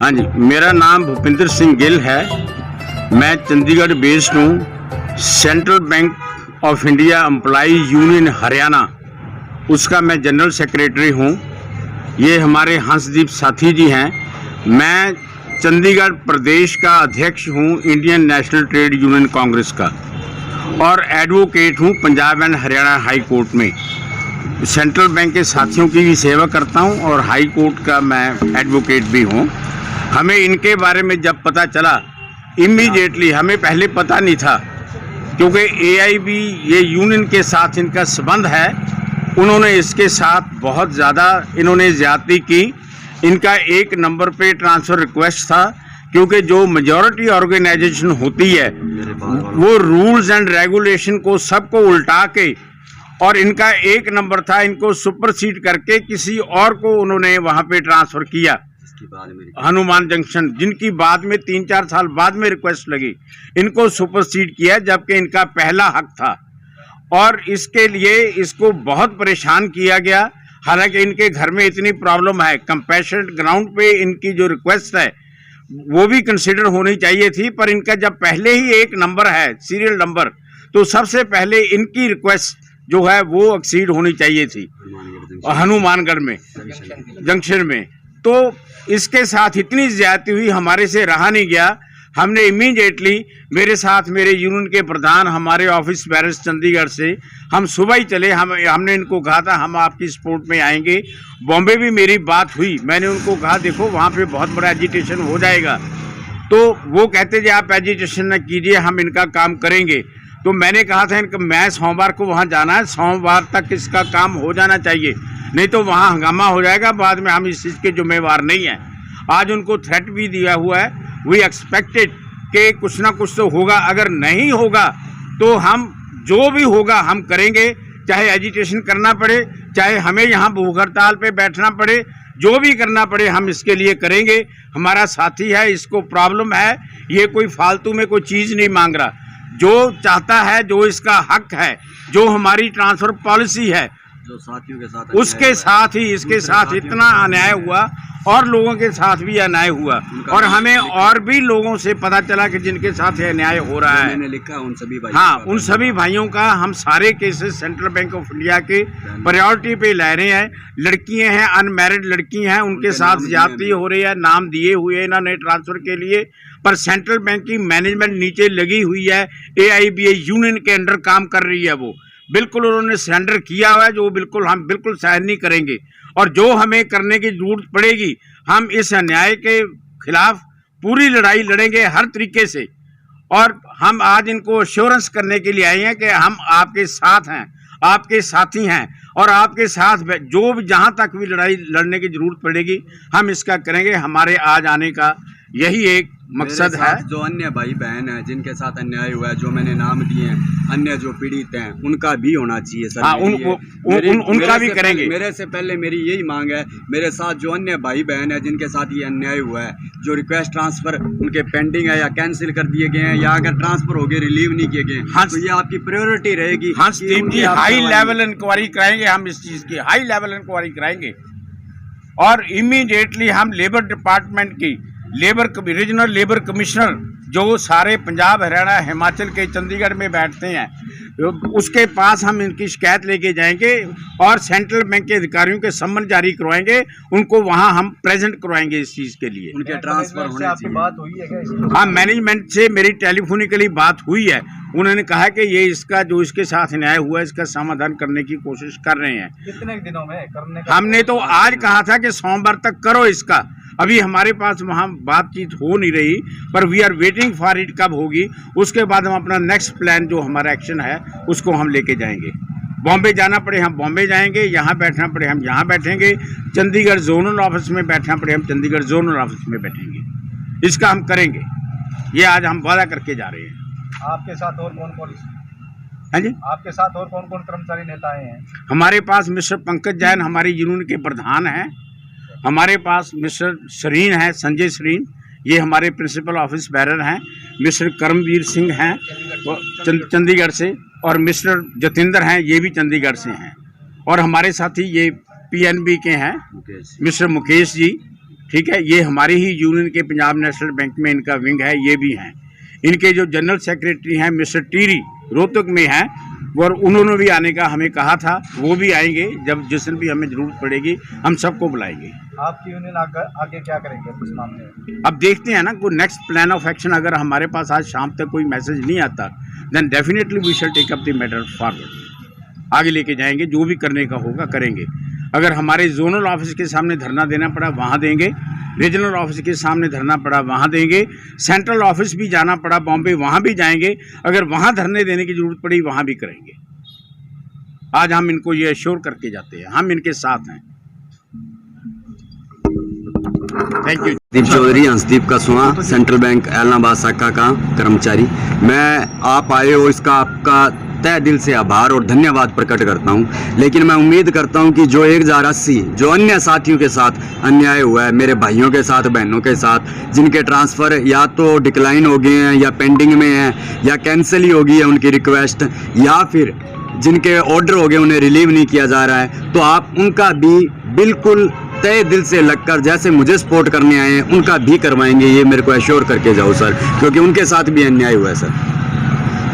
हाँ जी, मेरा नाम भूपिंदर सिंह गिल है। मैं चंडीगढ़ बेस्ड हूँ। Central bank of India employee union Haryana, उसका मैं जनरल सेक्रेटरी हूँ। ये हमारे हंसदीप साथी जी हैं। मैं चंडीगढ़ प्रदेश का अध्यक्ष हूँ Indian national trade union Congress का, और एडवोकेट हूँ Punjab and Haryana high court में। सेंट्रल बैंक के साथियों की भी सेवा करता हूँ और हाई कोर्ट का मैं एडवोकेट भी हूँ। हमें इनके बारे में जब पता चला, इमीडिएटली, हमें पहले पता नहीं था, क्योंकि एआईबी ये यूनियन के साथ इनका संबंध है। उन्होंने इसके साथ बहुत ज़्यादा इन्होंने ज्यादती की। इनका एक नंबर पे ट्रांसफ़र रिक्वेस्ट था, क्योंकि जो मेजॉरिटी ऑर्गेनाइजेशन होती है वो रूल्स एंड रेगुलेशन को सबको उल्टा के, और इनका एक नंबर था, इनको सुपरसीड करके किसी और को उन्होंने वहाँ पे ट्रांसफ़र किया, हनुमान जंक्शन, जिनकी बाद में 3-4 साल बाद में रिक्वेस्ट लगी, इनको सुपरसीड किया, जबकि इनका पहला हक था। और इसके लिए इसको बहुत परेशान किया गया। हालांकि इनके घर में इतनी प्रॉब्लम है, कंपैशनेट ग्राउंड पे इनकी जो रिक्वेस्ट है वो भी कंसिडर होनी चाहिए थी, पर इनका जब पहले ही एक नंबर है, सीरियल नंबर, तो सबसे पहले इनकी रिक्वेस्ट जो है वो एक्सीड होनी चाहिए थी हनुमानगढ़ में जंक्शन में। तो इसके साथ इतनी ज्यादती हुई, हमारे से रहा नहीं गया। हमने इमीडिएटली, मेरे साथ मेरे यूनियन के प्रधान, हमारे ऑफिस बैरर्स चंडीगढ़ से, हम सुबह ही चले। हमने इनको कहा था हम आपकी सपोर्ट में आएंगे। बॉम्बे भी मेरी बात हुई, मैंने उनको कहा देखो वहाँ पे बहुत बड़ा एजिटेशन हो जाएगा, तो वो कहते जी आप एजिटेशन न कीजिए, हम इनका काम करेंगे। तो मैंने कहा था इनका, मैं सोमवार को वहाँ जाना है, सोमवार तक इसका काम हो जाना चाहिए, नहीं तो वहाँ हंगामा हो जाएगा, बाद में हम इस चीज़ के जिम्मेवार नहीं हैं। आज उनको थ्रेट भी दिया हुआ है, वी एक्सपेक्टेड कि कुछ ना कुछ तो होगा, अगर नहीं होगा तो हम जो भी होगा हम करेंगे, चाहे एजिटेशन करना पड़े, चाहे हमें यहाँ भूख हड़ताल पे बैठना पड़े, जो भी करना पड़े हम इसके लिए करेंगे। हमारा साथी है, इसको प्रॉब्लम है, ये कोई फालतू में कोई चीज़ नहीं मांग रहा, जो चाहता है, जो इसका हक है, जो हमारी ट्रांसफ़र पॉलिसी है, जो साथियों के साथ उसके साथ ही इसके साथ इतना अन्याय हुआ, और लोगों के साथ भी अन्याय हुआ, और हमें और भी लोगों से पता चला कि जिनके साथ अन्याय हो रहा है। मैंने लिखा उन सभी भाइयों, हाँ, उन सभी भाइयों का हम सारे cases central bank of India के प्रायोरिटी पे ले रहे हैं। लड़कियां हैं, अनमैरिड लड़की हैं, उनके साथ ज्यादती हो रही है, नाम दिए हुए इन्होंने ट्रांसफर के लिए, पर सेंट्रल बैंक की मैनेजमेंट नीचे लगी हुई है, एआईबीए यूनियन के अंडर काम कर रही है। वो बिल्कुल उन्होंने सरेंडर किया हुआ है, जो बिल्कुल हम बिल्कुल सहन नहीं करेंगे, और जो हमें करने की जरूरत पड़ेगी, हम इस अन्याय के खिलाफ पूरी लड़ाई लड़ेंगे हर तरीके से। और हम आज इनको एश्योरेंस करने के लिए आए हैं कि हम आपके साथ हैं, आपके साथी हैं, और आपके साथ जो भी जहां तक भी लड़ाई लड़ने की जरूरत पड़ेगी हम इसका करेंगे। हमारे आज आने का यही एक मकसद है। जो अन्य भाई बहन हैं जिनके साथ अन्याय हुआ है, जो मैंने नाम दिए हैं, अन्य जो पीड़ित हैं, उनका भी होना चाहिए सर। हाँ, उनका भी करेंगे। मेरे से पहले मेरी यही मांग है, मेरे साथ जो अन्य भाई बहन हैं जिनके साथ ये अन्याय हुआ है, जो रिक्वेस्ट ट्रांसफर उनके पेंडिंग है या कैंसिल कर दिए गए हैं, या अगर ट्रांसफर हो गए रिलीव नहीं किए गए, तो ये आपकी प्रायोरिटी रहेगी। हंसदीप जी हाई लेवल इंक्वायरी कराएंगे, हम इस चीज की हाई लेवल इंक्वायरी कराएंगे, और इमीडिएटली हम लेबर डिपार्टमेंट की रीजनल लेबर कमिश्नर, जो सारे पंजाब, हरियाणा, हिमाचल के चंडीगढ़ में बैठते हैं, उसके पास हम इनकी शिकायत लेके जाएंगे, और सेंट्रल बैंक के अधिकारियों के सम्मन जारी करवाएंगे, उनको वहां हम प्रेजेंट करवाएंगे इस चीज़ के लिए। उनके ट्रांसफर होने आपकी बात हुई है क्या? हाँ, मैनेजमेंट से मेरी टेलीफोनिकली बात हुई है। उन्होंने कहा कि ये इसका जो इसके साथ न्याय हुआ है, इसका समाधान करने की कोशिश कर रहे हैं। कितने दिनों में करने का? हमने तो आज कहा था कि सोमवार तक करो इसका, अभी हमारे पास वहाँ बातचीत हो नहीं रही, पर we are waiting for it, कब होगी उसके बाद हम अपना नेक्स्ट प्लान जो हमारा एक्शन है उसको हम लेके जाएंगे। बॉम्बे जाना पड़े हम बॉम्बे जाएंगे, यहाँ बैठना पड़े हम यहाँ बैठेंगे, चंडीगढ़ जोनल ऑफिस में बैठना पड़े हम चंडीगढ़ जोनल ऑफिस में बैठेंगे। इसका हम करेंगे, ये आज हम वादा करके जा रहे हैं। आपके साथ और कौन कौन? हाँ जी, आपके साथ और कौन कौन कर्मचारी नेता आए हैं? हमारे पास मिस्टर पंकज जैन हमारे यूनियन के प्रधान हैं, हमारे पास मिस्टर सरीन है, संजय सरीन, ये हमारे प्रिंसिपल ऑफिस बैरर हैं, मिस्टर करमवीर सिंह हैं चंडीगढ़ से, और मिस्टर जतिंदर हैं, ये भी चंडीगढ़ से हैं, और हमारे साथी ये पीएनबी के हैं मिस्टर मुकेश जी, ठीक है, ये हमारी ही यूनियन के पंजाब नेशनल बैंक में इनका विंग है, ये भी हैं। इनके जो जनरल सेक्रेटरी हैं मिस्टर टीरी रोहतक में हैं, और उन्होंने भी आने का हमें कहा था, वो भी आएंगे जब जिस दिन भी हमें ज़रूरत पड़ेगी, हम सबको बुलाएंगे। आपकी यूनियन आगे क्या करेंगे इस मामले में? अब देखते हैं ना, कोई नेक्स्ट प्लान ऑफ एक्शन अगर हमारे पास आज शाम तक कोई मैसेज नहीं आता, then definitely we shall take up the matter forward. आगे लेके जाएंगे, जो भी करने का होगा करेंगे। अगर हमारे जोनल ऑफिस के सामने धरना देना पड़ा वहाँ देंगे, रीजनल ऑफिस के सामने धरना पड़ा वहाँ देंगे, सेंट्रल ऑफिस भी जाना पड़ा बॉम्बे वहाँ भी जाएंगे, अगर वहाँ धरने देने की जरूरत पड़ी वहाँ भी करेंगे। आज हम इनको ये एश्योर करके जाते हैं, हम इनके साथ हैं। Thank you. दीप चौधरी, हंसदीप का सुना, सेंट्रल बैंक एलनाबाद शाखा का कर्मचारी। मैं आप आए हो इसका आपका तहे दिल से आभार और धन्यवाद प्रकट करता हूं। लेकिन मैं उम्मीद करता हूं कि जो 1080 जो अन्य साथियों के साथ अन्याय हुआ है, मेरे भाइयों के साथ, बहनों के साथ, जिनके ट्रांसफ़र या तो डिक्लाइन हो गए हैं या पेंडिंग में हैं या कैंसिल ही हो गई है उनकी रिक्वेस्ट, या फिर जिनके ऑर्डर हो गए उन्हें रिलीव नहीं किया जा रहा है, तो आप उनका भी बिल्कुल तय दिल से लगकर जैसे मुझे सपोर्ट करने आए हैं उनका भी करवाएंगे। ये मेरे को एश्योर करके जाओ सर, क्योंकि उनके साथ भी अन्याय हुआ है सर।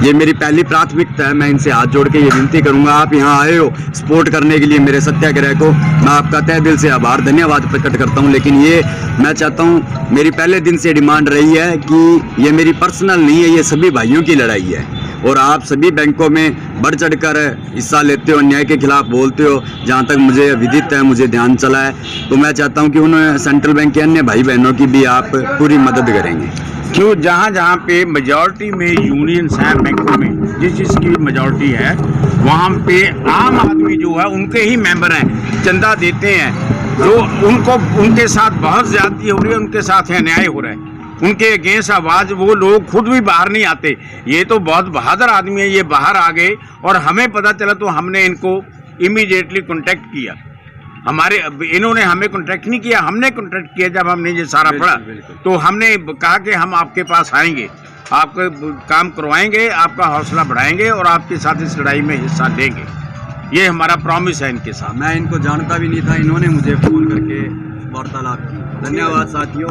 ये मेरी पहली प्राथमिकता है। मैं इनसे हाथ जोड़ के ये विनती करूंगा, आप यहाँ आए हो सपोर्ट करने के लिए मेरे सत्याग्रह को, मैं आपका तहे दिल से आभार धन्यवाद प्रकट करता हूँ। लेकिन ये मैं चाहता हूँ, मेरी पहले दिन से डिमांड रही है कि ये मेरी पर्सनल नहीं है, ये सभी भाइयों की लड़ाई है। और आप सभी बैंकों में बढ़ चढ़ कर हिस्सा लेते हो, अन्याय के खिलाफ बोलते हो, जहाँ तक मुझे विदित है, मुझे ध्यान चला है, तो मैं चाहता हूँ कि उन सेंट्रल बैंक के अन्य भाई बहनों की भी आप पूरी मदद करेंगे। क्यों, जहाँ जहाँ पे मेजॉरिटी में यूनियंस हैं बैंकों में, जिस चीज़ की मेजॉरिटी है वहाँ पे आम आदमी जो है उनके ही मेंबर हैं, चंदा देते हैं, जो उनको उनके साथ बहुत ज़्यादती हो रही है, उनके साथ अन्याय हो रहा है, उनके अगेंस्ट आवाज़ वो लोग खुद भी बाहर नहीं आते। ये तो बहुत बहादुर आदमी है, ये बाहर आ गए और हमें पता चला तो हमने इनको इमीडिएटली कॉन्टेक्ट किया। हमारे इन्होंने हमें कॉन्टेक्ट नहीं किया, हमने कॉन्टेक्ट किया। जब हमने ये सारा पढ़ा तो हमने कहा कि हम आपके पास आएंगे, आपका काम करवाएंगे, आपका हौसला बढ़ाएंगे और आपके साथ इस लड़ाई में हिस्सा लेंगे। ये हमारा प्रॉमिस है इनके साथ। मैं इनको जानता भी नहीं था, इन्होंने मुझे फ़ोन करके वार्तालाप की। धन्यवाद साथियों।